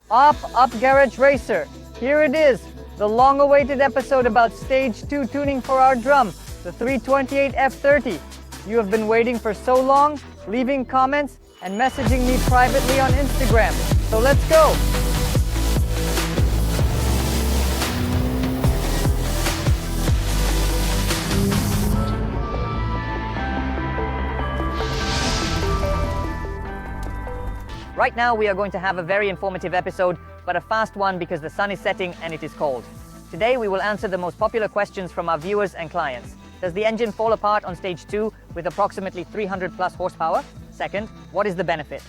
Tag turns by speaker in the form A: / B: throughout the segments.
A: Up Garage Racer. Here it is, the long-awaited episode about Stage 2 tuning for our drum, the 328 F30. You have been waiting for so long, leaving comments and messaging me privately on Instagram. So let's go! Right now we are going to have a very informative episode, but a fast one because the sun is setting and it is cold. Today we will answer the most popular questions from our viewers and clients. Does the engine fall apart on stage 2 with approximately 300 plus horsepower? Second, what is the benefit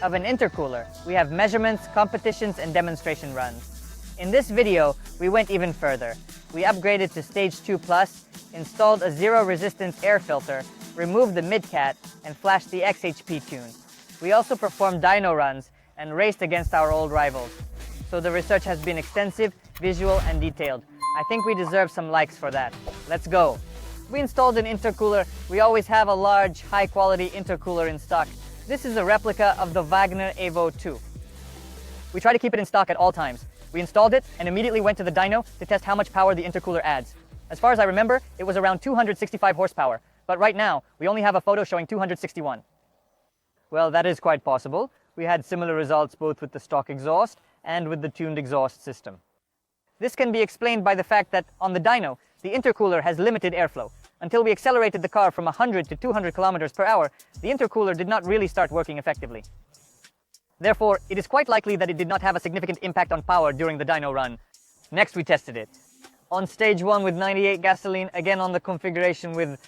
A: of an intercooler? We have measurements, competitions and demonstration runs. In this video, we went even further. We upgraded to stage 2 plus, installed a zero resistance air filter, removed the mid-cat and flashed the xHP tune. We also performed dyno runs and raced against our old rivals. So the research has been extensive, visual and detailed. I think we deserve some likes for that. Let's go. We installed an intercooler. We always have a large, high-quality intercooler in stock. This is a replica of the Wagner Evo 2. We try to keep it in stock at all times. We installed it and immediately went to the dyno to test how much power the intercooler adds. As far as I remember, it was around 265 horsepower, but right now we only have a photo showing 261. Well, that is quite possible. We had similar results both with the stock exhaust and with the tuned exhaust system. This can be explained by the fact that on the dyno, the intercooler has limited airflow. Until we accelerated the car from 100 to 200 kilometers per hour, the intercooler did not really start working effectively. Therefore, it is quite likely that it did not have a significant impact on power during the dyno run. Next, we tested it on stage 1 with 98 gasoline, again on the configuration with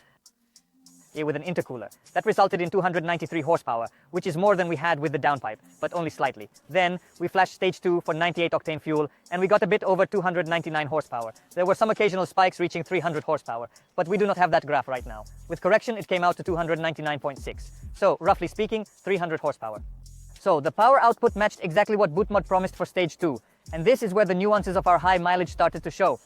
A: an intercooler. That resulted in 293 horsepower, which is more than we had with the downpipe, but only slightly. Then we flashed stage 2 for 98 octane fuel, and we got a bit over 299 horsepower. There were some occasional spikes reaching 300 horsepower, but we do not have that graph right now. With correction, it came out to 299.6. So, roughly speaking, 300 horsepower. So, the power output matched exactly what Bootmod promised for stage 2, and this is where the nuances of our high mileage started to show.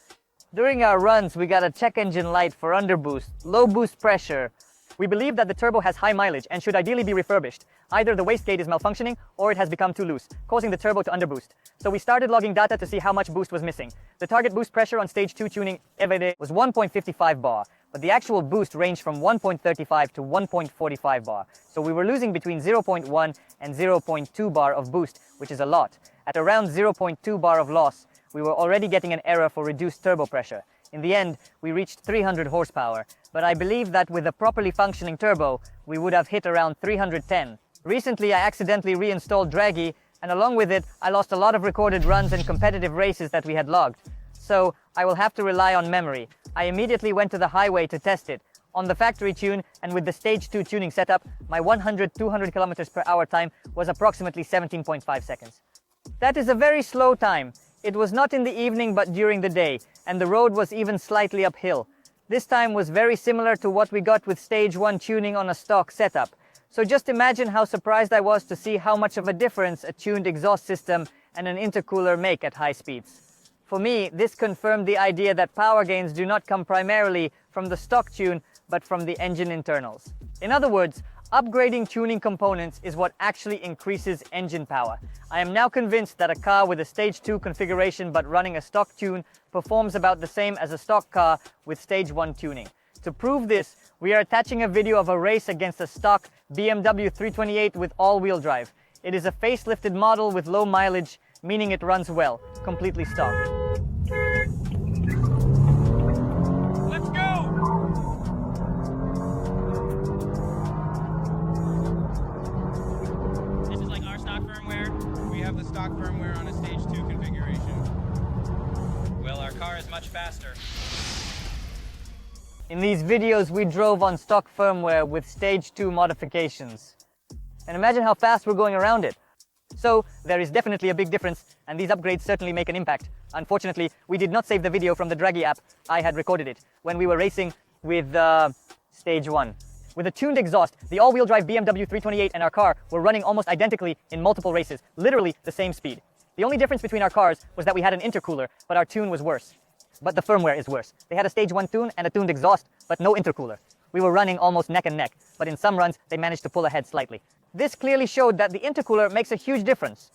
A: During our runs, we got a check engine light for underboost, low boost pressure. We believe that the turbo has high mileage and should ideally be refurbished. Either the wastegate is malfunctioning or it has become too loose, causing the turbo to underboost. So we started logging data to see how much boost was missing. The target boost pressure on stage 2 tuning every day was 1.55 bar, but the actual boost ranged from 1.35 to 1.45 bar. So we were losing between 0.1 and 0.2 bar of boost, which is a lot. At around 0.2 bar of loss, we were already getting an error for reduced turbo pressure. In the end, we reached 300 horsepower, but I believe that with a properly functioning turbo, we would have hit around 310. Recently, I accidentally reinstalled Draghi, and along with it, I lost a lot of recorded runs and competitive races that we had logged. So, I will have to rely on memory. I immediately went to the highway to test it. On the factory tune, and with the stage 2 tuning setup, my 100-200 kilometers per hour time was approximately 17.5 seconds. That is a very slow time. It was not in the evening but during the day, and the road was even slightly uphill. This time was very similar to what we got with stage 1 tuning on a stock setup. So just imagine how surprised I was to see how much of a difference a tuned exhaust system and an intercooler make at high speeds. For me, this confirmed the idea that power gains do not come primarily from the stock tune, but from the engine internals. In other words, upgrading tuning components is what actually increases engine power. I am now convinced that a car with a stage 2 configuration but running a stock tune performs about the same as a stock car with stage 1 tuning. To prove this, we are attaching a video of a race against a stock BMW 328 with all-wheel drive. It is a facelifted model with low mileage, meaning it runs well, completely stock.
B: Let's go! This is like our stock firmware. We have the stock firmware on a stage 2 configuration. Well, our car is much faster.
A: In these videos, we drove on stock firmware with stage 2 modifications. And imagine how fast we're going around it. So, there is definitely a big difference, and these upgrades certainly make an impact. Unfortunately, we did not save the video from the Draghi app. I had recorded it when we were racing with stage 1. With a tuned exhaust, the all-wheel drive BMW 328 and our car were running almost identically in multiple races, literally the same speed. The only difference between our cars was that we had an intercooler, but our tune was worse. But the firmware is worse. They had a stage 1 tune and a tuned exhaust, but no intercooler. We were running almost neck and neck, but in some runs, they managed to pull ahead slightly. This clearly showed that the intercooler makes a huge difference.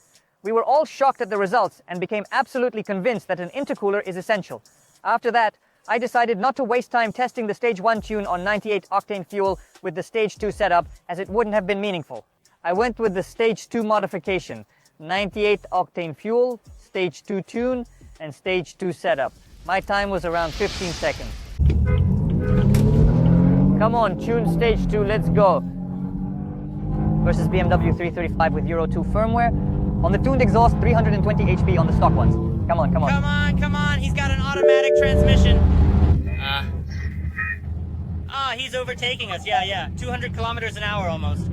A: We were all shocked at the results and became absolutely convinced that an intercooler is essential. After that, I decided not to waste time testing the Stage 1 tune on 98 octane fuel with the Stage 2 setup, as it wouldn't have been meaningful. I went with the Stage 2 modification, 98 octane fuel, Stage 2 tune, and Stage 2 setup. My time was around 15 seconds. Come on, tune Stage 2, let's go. Versus BMW 335 with Euro 2 firmware. On the tuned exhaust, 320 HP on the stock ones. Come on, come on.
B: Come on, come on. He's got an automatic transmission. He's overtaking us. Yeah. 200 kilometers an hour almost.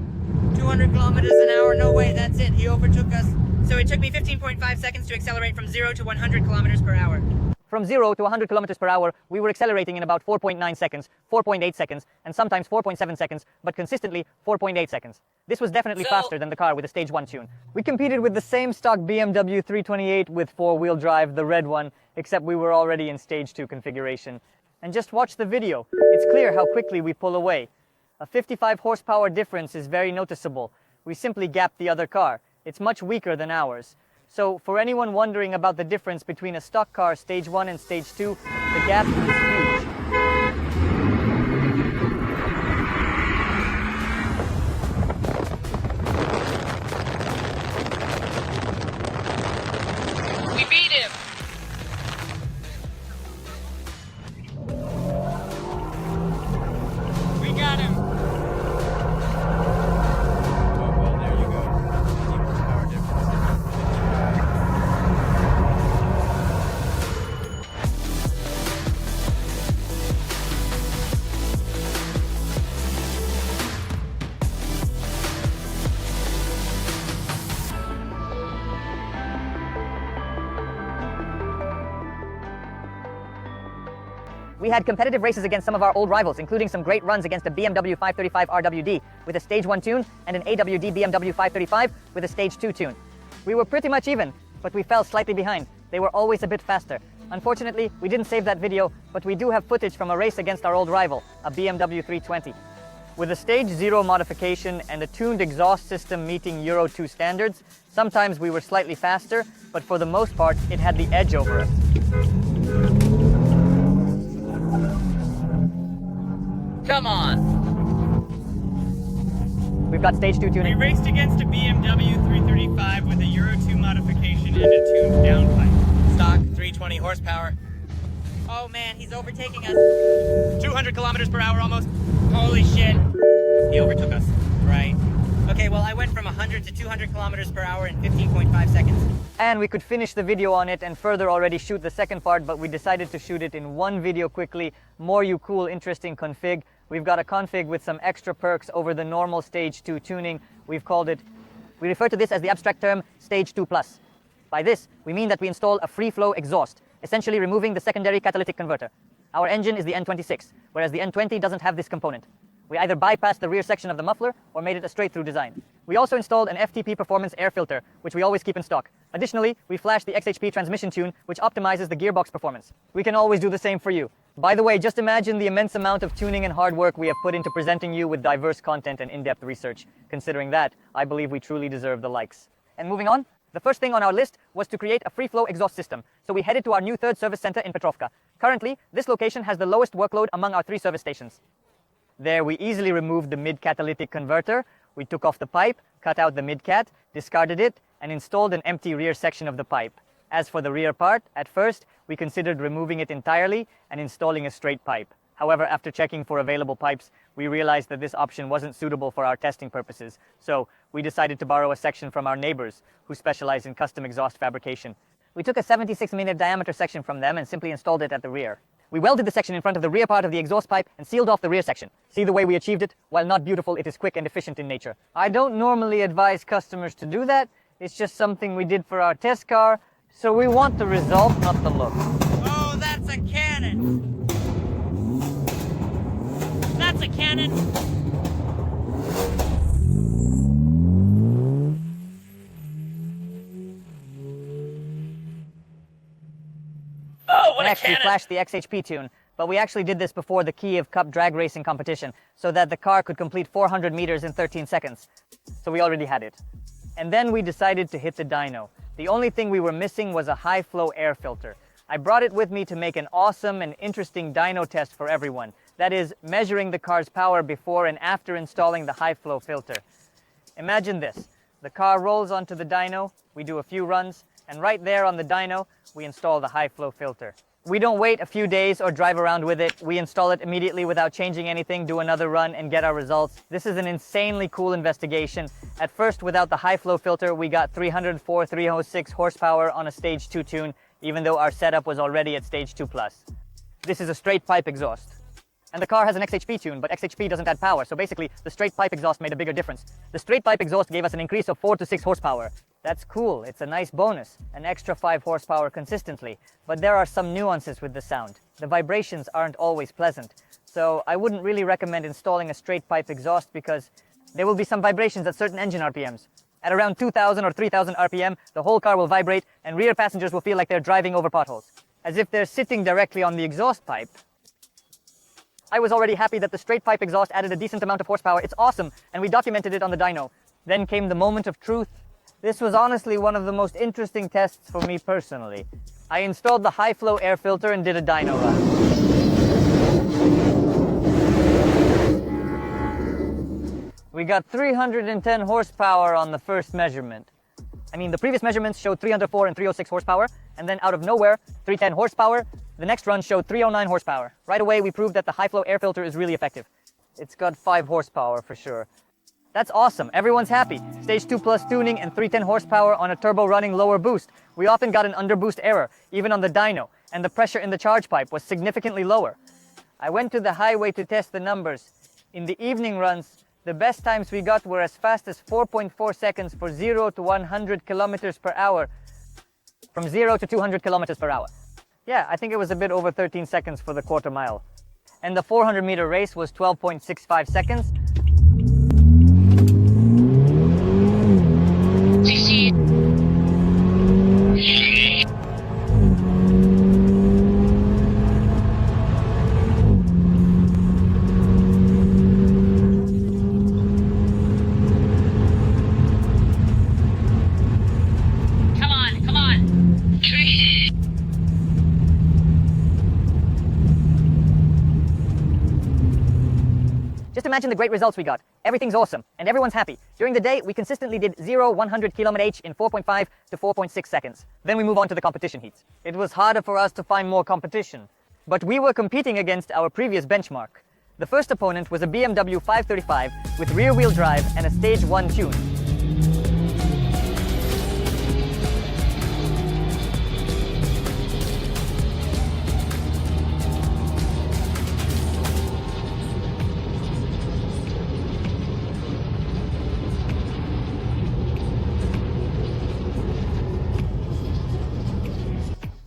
B: 200 kilometers an hour. No way, that's it. He overtook us. So it took me 15.5 seconds to accelerate from 0 to 100 kilometers per hour.
A: From 0 to 100 kilometers per hour, we were accelerating in about 4.9 seconds, 4.8 seconds, and sometimes 4.7 seconds, but consistently 4.8 seconds. This was definitely faster than the car with the Stage 1 tune. We competed with the same stock BMW 328 with four-wheel drive, the red one, except we were already in Stage 2 configuration. And just watch the video. It's clear how quickly we pull away. A 55 horsepower difference is very noticeable. We simply gapped the other car. It's much weaker than ours. So, for anyone wondering about the difference between a stock car Stage 1 and Stage 2, the gap is huge.
B: We beat him! We got him! Oh, well, there you go. 50 horsepower difference.
A: We had competitive races against some of our old rivals, including some great runs against a BMW 535 RWD with a Stage 1 tune and an AWD BMW 535 with a Stage 2 tune. We were pretty much even, but we fell slightly behind. They were always a bit faster. Unfortunately, we didn't save that video, but we do have footage from a race against our old rival, a BMW 320. With a Stage 0 modification and a tuned exhaust system meeting Euro 2 standards, sometimes we were slightly faster, but for the most part, it had the edge over us.
B: Come on!
A: We've got Stage 2 tuning.
B: We raced against a BMW 335 with a Euro 2 modification and a tuned downpipe. Stock 320 horsepower. Oh man, he's overtaking us. 200 kilometers per hour almost. Holy shit. He overtook us. Right. Okay, well I went from 100 to 200 kilometers per hour in 15.5 seconds.
A: And we could finish the video on it and further already shoot the second part, but we decided to shoot it in one video quickly. More you cool, interesting config. We've got a config with some extra perks over the normal Stage 2 tuning. We refer to this as the abstract term Stage 2 Plus. By this, we mean that we install a free flow exhaust, essentially removing the secondary catalytic converter. Our engine is the N26, whereas the N20 doesn't have this component. We either bypassed the rear section of the muffler or made it a straight-through design. We also installed an FTP performance air filter, which we always keep in stock. Additionally, we flashed the xHP transmission tune, which optimizes the gearbox performance. We can always do the same for you. By the way, just imagine the immense amount of tuning and hard work we have put into presenting you with diverse content and in-depth research. Considering that, I believe we truly deserve the likes. And moving on, the first thing on our list was to create a free-flow exhaust system, so we headed to our new third service center in Petrovka. Currently, this location has the lowest workload among our 3 service stations. There, we easily removed the mid-catalytic converter. We took off the pipe, cut out the mid-cat, discarded it, and installed an empty rear section of the pipe. As for the rear part, at first, we considered removing it entirely and installing a straight pipe. However, after checking for available pipes, we realized that this option wasn't suitable for our testing purposes. So, we decided to borrow a section from our neighbors, who specialize in custom exhaust fabrication. We took a 76mm diameter section from them and simply installed it at the rear. We welded the section in front of the rear part of the exhaust pipe and sealed off the rear section. See the way we achieved it? While not beautiful, it is quick and efficient in nature. I don't normally advise customers to do that. It's just something we did for our test car, so we want the result, not the look.
B: Oh, that's a cannon! That's a cannon! Oh, what
A: Next,
B: a cannon!
A: we flashed the xHP tune, but we actually did this before the Kiev Cup drag racing competition, so that the car could complete 400 meters in 13 seconds. So we already had it. And then we decided to hit the dyno. The only thing we were missing was a high-flow air filter. I brought it with me to make an awesome and interesting dyno test for everyone. That is, measuring the car's power before and after installing the high-flow filter. Imagine this. The car rolls onto the dyno, we do a few runs, and right there on the dyno, we install the high-flow filter. We don't wait a few days or drive around with it. We install it immediately without changing anything, do another run, and get our results. This is an insanely cool investigation. At first, without the high-flow filter, we got 304, 306 horsepower on a Stage 2 tune, even though our setup was already at Stage 2+. This is a straight pipe exhaust. And the car has an xHP tune, but xHP doesn't add power, so basically the straight pipe exhaust made a bigger difference. The straight pipe exhaust gave us an increase of 4 to 6 horsepower. That's cool, it's a nice bonus, an extra 5 horsepower consistently. But there are some nuances with the sound. The vibrations aren't always pleasant, so I wouldn't really recommend installing a straight pipe exhaust because there will be some vibrations at certain engine RPMs. At around 2,000 or 3,000 RPM, the whole car will vibrate and rear passengers will feel like they're driving over potholes, as if they're sitting directly on the exhaust pipe. I was already happy that the straight pipe exhaust added a decent amount of horsepower. It's awesome, and we documented it on the dyno. Then came the moment of truth. This was honestly one of the most interesting tests for me personally. I installed the high-flow air filter and did a dyno run. We got 310 horsepower on the first measurement. I mean, the previous measurements showed 304 and 306 horsepower, and then out of nowhere, 310 horsepower. The next run showed 309 horsepower. Right away, we proved that the high-flow air filter is really effective. It's got 5 horsepower for sure. That's awesome, everyone's happy. Stage 2+ tuning and 310 horsepower on a turbo running lower boost. We often got an underboost error, even on the dyno, and the pressure in the charge pipe was significantly lower. I went to the highway to test the numbers. In the evening runs, the best times we got were as fast as 4.4 seconds for 0 to 100 kilometers per hour, from 0 to 200 kilometers per hour. Yeah, I think it was a bit over 13 seconds for the quarter mile. And the 400-meter race was 12.65 seconds. Just imagine the great results we got. Everything's awesome, and everyone's happy. During the day, we consistently did 0, 100 km/h in 4.5 to 4.6 seconds. Then we move on to the competition heats. It was harder for us to find more competition, but we were competing against our previous benchmark. The first opponent was a BMW F30 with rear-wheel drive and a Stage 1 tune.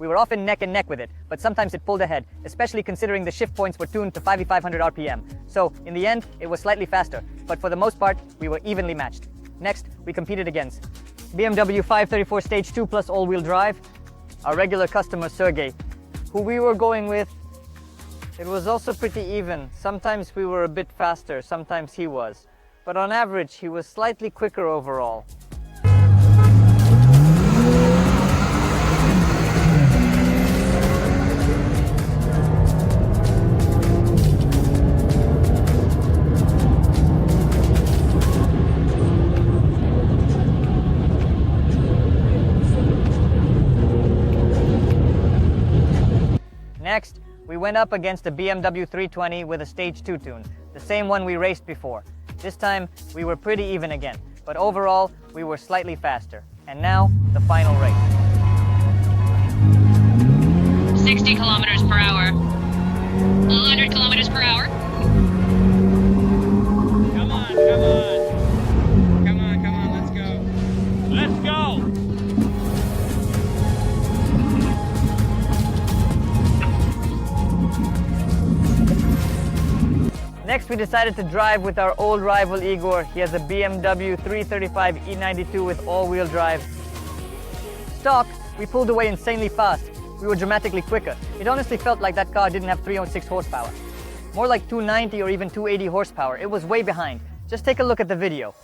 A: We were often neck and neck with it, but sometimes it pulled ahead, especially considering the shift points were tuned to 5,500 RPM. So, in the end, it was slightly faster, but for the most part, we were evenly matched. Next, we competed against BMW F34 Stage 2+ all-wheel drive, our regular customer Sergey, who we were going with. It was also pretty even. Sometimes we were a bit faster, sometimes he was. But on average, he was slightly quicker overall. Next, we went up against a BMW 320 with a Stage 2 tune, the same one we raced before. This time, we were pretty even again, but overall, we were slightly faster. And now, the final race.
C: 60 kilometers per hour. 100 kilometers per hour.
B: Come on, come on. Come on, come on, let's go. Let's go!
A: Next, we decided to drive with our old rival Igor. He has a BMW 335 E92 with all-wheel drive. Stock, we pulled away insanely fast. We were dramatically quicker. It honestly felt like that car didn't have 306 horsepower. More like 290 or even 280 horsepower. It was way behind. Just take a look at the video.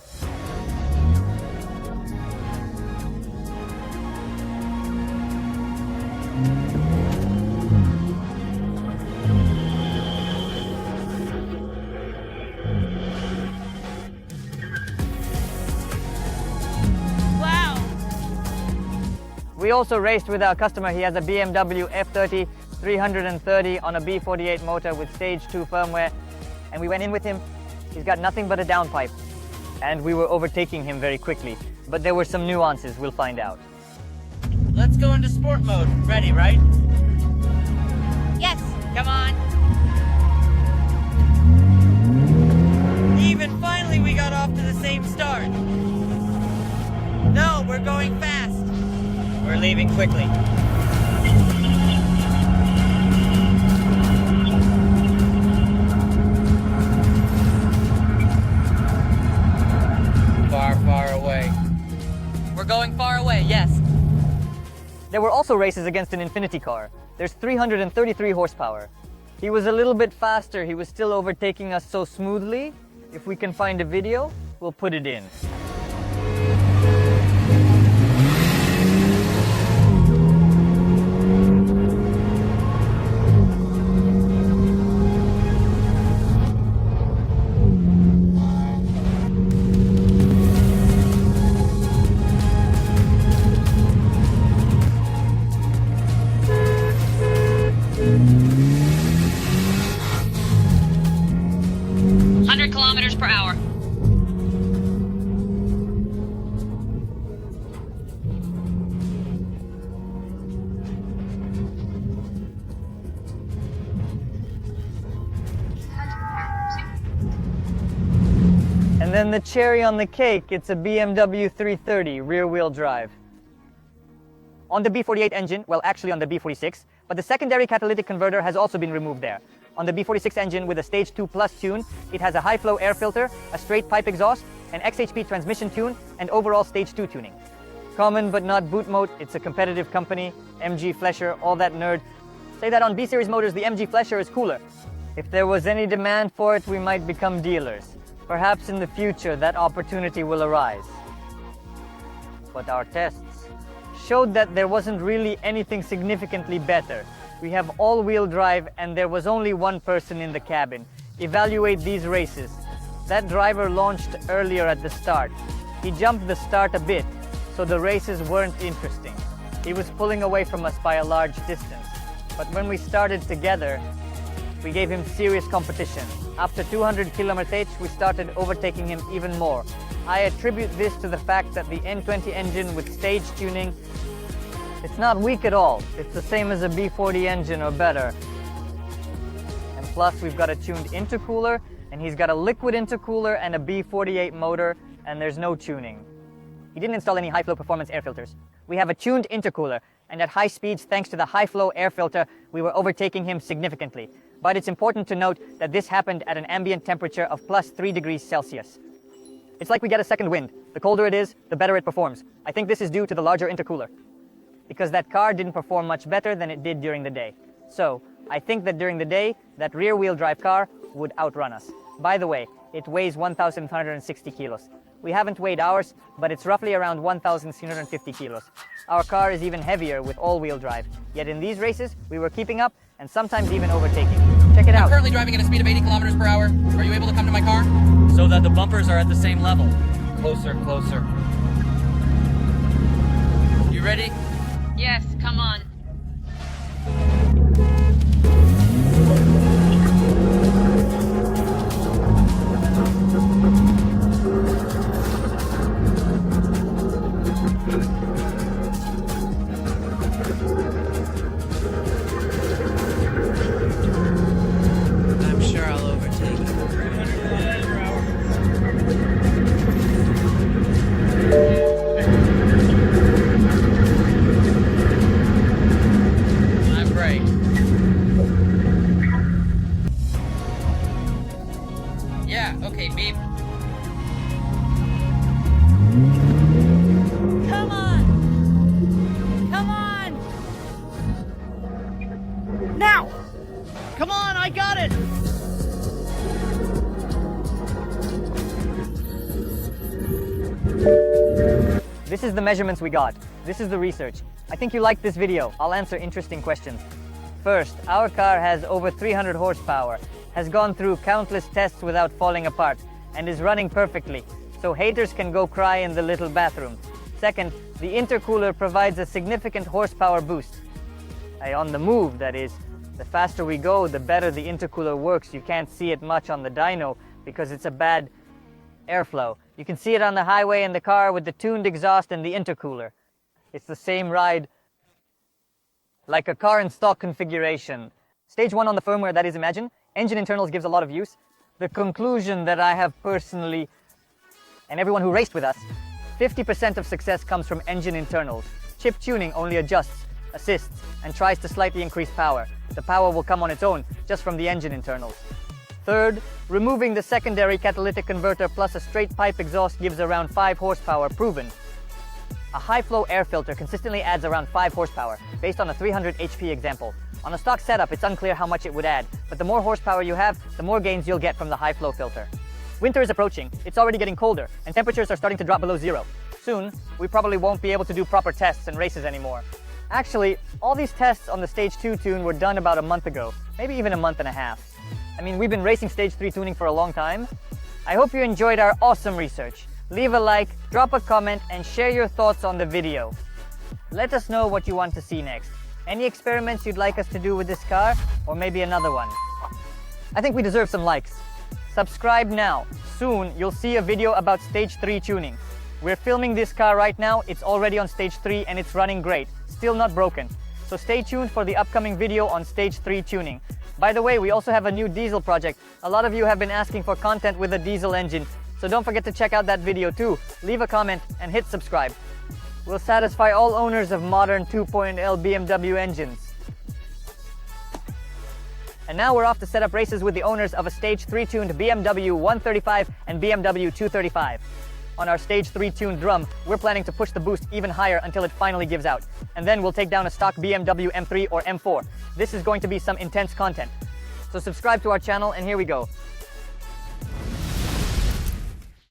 A: We also raced with our customer. He has a BMW F30 330 on a B48 motor with stage 2 firmware. And we went in with him. He's got nothing but a downpipe. And we were overtaking him very quickly. But there were some nuances, we'll find out.
B: Let's go into sport mode. Ready, right?
C: Yes.
B: Come on. Even finally we got off to the same start. No, we're going fast. We're leaving quickly. Far, far away. We're going far away, yes.
A: There were also races against an Infinity car. There's 333 horsepower. He was a little bit faster. He was still overtaking us so smoothly. If we can find a video, we'll put it in.
C: Kilometers per hour.
A: And then the cherry on the cake, it's a BMW 330 rear-wheel drive. On the B48 engine, well actually on the B46, but the secondary catalytic converter has also been removed there. On the B46 engine with a Stage 2 Plus tune, it has a high-flow air filter, a straight pipe exhaust, an xHP transmission tune, and overall Stage 2 tuning. Common but not Bootmod, it's a competitive company, MG Flesher, all that nerd. Say that on B-Series motors, the MG Flesher is cooler. If there was any demand for it, we might become dealers. Perhaps in the future, that opportunity will arise. But our tests showed that there wasn't really anything significantly better. We have all-wheel drive and there was only one person in the cabin. Evaluate these races. That driver launched earlier at the start. He jumped the start a bit, so the races weren't interesting. He was pulling away from us by a large distance. But when we started together, we gave him serious competition. After 200 km/h, we started overtaking him even more. I attribute this to the fact that the N20 engine with stage tuning, it's not weak at all. It's the same as a B40 engine or better. And plus we've got a tuned intercooler, and he's got a liquid intercooler and a B48 motor, and there's no tuning. He didn't install any high-flow performance air filters. We have a tuned intercooler, and at high speeds, thanks to the high-flow air filter, we were overtaking him significantly. But it's important to note that this happened at an ambient temperature of +3 degrees Celsius. It's like we get a second wind. The colder it is, the better it performs. I think this is due to the larger intercooler, because that car didn't perform much better than it did during the day. So, I think that during the day, that rear-wheel drive car would outrun us. By the way, it weighs 1,560 kilos. We haven't weighed ours, but it's roughly around 1,650 kilos. Our car is even heavier with all-wheel drive. Yet in these races, we were keeping up and sometimes even overtaking. Check it out.
B: I'm currently driving at a speed of 80 kilometers per hour. Are you able to come to my car?
D: So that the bumpers are at the same level.
B: Closer, closer. You ready?
C: Yes, come on.
B: I'm sure I'll overtake you. 300 kilometers per hour. I'm right. Yeah, okay, beep.
C: Come on! Come on!
B: Now! Come on, I got it!
A: This is the measurements we got. This is the research. I think you liked this video. I'll answer interesting questions. First, our car has over 300 horsepower, has gone through countless tests without falling apart, and is running perfectly, so haters can go cry in the little bathroom. Second, the intercooler provides a significant horsepower boost. On the move, that is. The faster we go, the better the intercooler works. You can't see it much on the dyno because it's a bad airflow. You can see it on the highway in the car with the tuned exhaust and the intercooler. It's the same ride like a car in stock configuration. Stage 1 on the firmware, that is, imagine. Engine internals gives a lot of use. The conclusion that I have personally, and everyone who raced with us, 50% of success comes from engine internals. Chip tuning only adjusts, assists, and tries to slightly increase power. The power will come on its own, just from the engine internals. Third, removing the secondary catalytic converter plus a straight pipe exhaust gives around 5 horsepower, proven. A high-flow air filter consistently adds around 5 horsepower, based on a 300 HP example. On a stock setup, it's unclear how much it would add, but the more horsepower you have, the more gains you'll get from the high-flow filter. Winter is approaching, it's already getting colder, and temperatures are starting to drop below zero. Soon, we probably won't be able to do proper tests and races anymore. Actually, all these tests on the Stage 2 tune were done about a month ago, maybe even a month and a half. I mean, we've been racing Stage 3 tuning for a long time. I hope you enjoyed our awesome research. Leave a like, drop a comment, and share your thoughts on the video. Let us know what you want to see next. Any experiments you'd like us to do with this car, or maybe another one. I think we deserve some likes. Subscribe now. Soon, you'll see a video about Stage 3 tuning. We're filming this car right now, it's already on Stage 3 and it's running great. Still not broken. So stay tuned for the upcoming video on Stage 3 tuning. By the way, we also have a new diesel project. A lot of you have been asking for content with a diesel engine, so don't forget to check out that video too. Leave a comment and hit subscribe. We'll satisfy all owners of modern 2.0 BMW engines. And now we're off to set up races with the owners of a Stage 3 tuned BMW 135 and BMW 235. On our Stage 3 tuned drum, we're planning to push the boost even higher until it finally gives out. And then we'll take down a stock BMW M3 or M4. This is going to be some intense content. So subscribe to our channel and here we go.